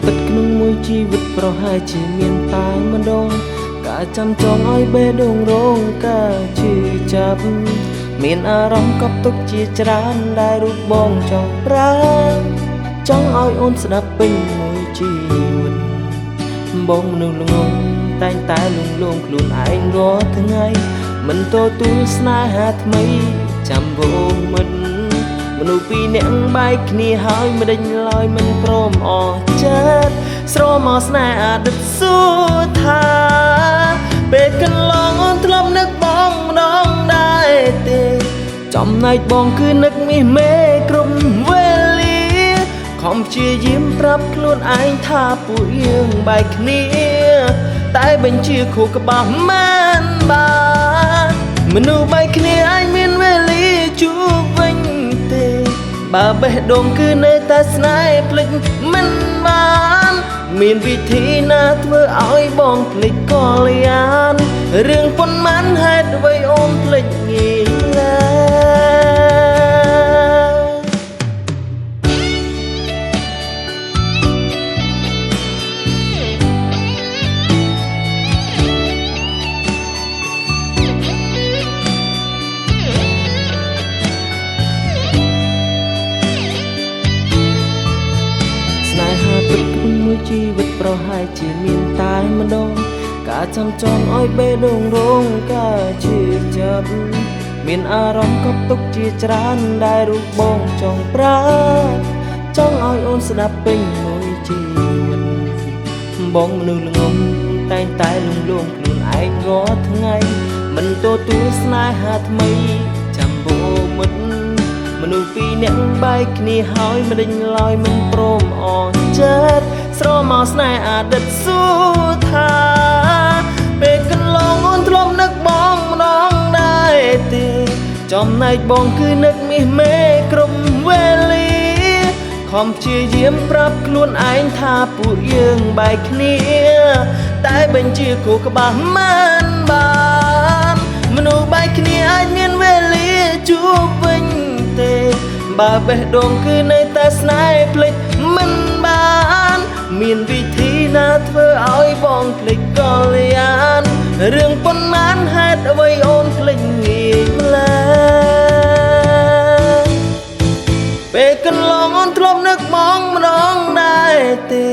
ពិតក្នុងមួយជីវិតប្រហែលជាមានតែម្ដងការចាំចងឲ្យបេះដូងរងការឈឺចាប់មានអារម្មណ៍កប់ទុកជាច្រើនដែលរូបបងចង់ប្រើចង់ឲ្យអូនស្ដាប់ពេញមួយជីវិតបងមនុស្សល្ងងតែងតែលងលងខ្លួនឯងរាល់ថ្ងៃមិនទទួលស្នេហាថ្មីចាំវងមិត្តមនុស្សពីរនាក់បែកគ្នាហើយមិនដេញឡើយមិនព្រមអស់ចិត្តស្រមកស្នេហ៍អតីតសួរថាពេលកន្លងអូនធ្លាប់នឹកបងម្ដងដែរទេចំណែកបងគឺនឹកមាសមេគ្រប់វេលាខំព្យាយាមប្រាប់ខ្លួនឯងថាពួកយើងបែកគ្នាតែបញ្ជាខួរក្បាលមិនបានមនុស្សបែកគ្នាអាចមានវេលាជួបវិញទេបើបេះដូងគឺនៅតែស្នេហ៍ភ្លេចមិនបានមានវិធីណាធ្វើឲ្យបងភ្លេចកលយានរឿងប៉ុន្មានហេតុអ្វីអូនភ្លេចងាយឡើយជីវិតប្រហែលជាមានតែម្ដងការចាំចងឲ្យបេះដូងរងការឈឺចាប់មានអារម្មណ៍កប់ទុកជាច្រើនដែលរូបបងចង់ប្រើចង់ឲ្យអូនស្ដាប់ពេញមួយជីវិតបងមនុស្សល្ងងតែងតែលងលងខ្លួនឯងរាល់ថ្ងៃមិនទទួលស្នេហាថ្មីចាំបូមិត្តមនុស្សពីរនាក់បែកគ្នាហើយមិនដេញឡើយមិនព្រមអស់ចិត្តស្រមកស្នេហ៍អតីតសួរថាពេលកន្លងអូនធ្លាប់នឹកបងម្ដងដែរទេចំណែកបងគឺនឹកមាសមេគ្រប់វេលាខំព្យាយាមប្រាប់ខ្លួនឯងថាពួកយើងបែកគ្នាតែបញ្ជាខួរក្បាលមិនបានមនុស្សបែកគ្នាអាចមានវេលាជួបវិញទេបើបេះដូងគឺនៅតែស្នេហ៍ភ្លេចមិនបានមានវិធីណាធ្វើឲ្យបងភ្លេចកលយានរឿងប៉ុន្មានហេតុអ្វីអូនភ្លេចងាយម្ល៉េះពេលកន្លងអូនធ្លាប់នឹកបងម្ដងដែរទេ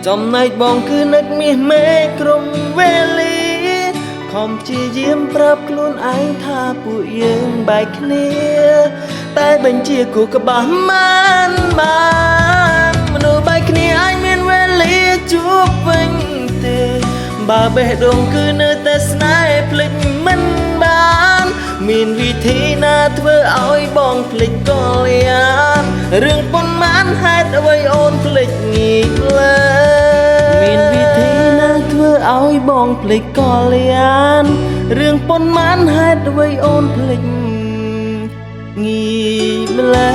ចំណែកបងគឺនឹកមាសមេគ្រប់វេលាខំព្យាយាមប្រាប់ខ្លួនឯងថាពួកយើងបែកគ្នាតែបញ្ជាគូក្បាលមិនបានមនុស្សបែកគ្នាអាចមានវេលាជួបវិញទេបើបេះដូងគឺនៅតែស្នេហ៍ភ្លេចមិនបានមានវិធីណាធ្វើឲ្យបងភ្លេចកលយានរឿងប៉ុន្មានហេតុអ្វីអូនភ្លេចងាយឡើយមានវិធីណាធ្វើឲ្យបងភ្លេចកលយានរឿងប៉ុន្មានហេតុអ្វីអូនភ្លេចងាយម្ល៉េះ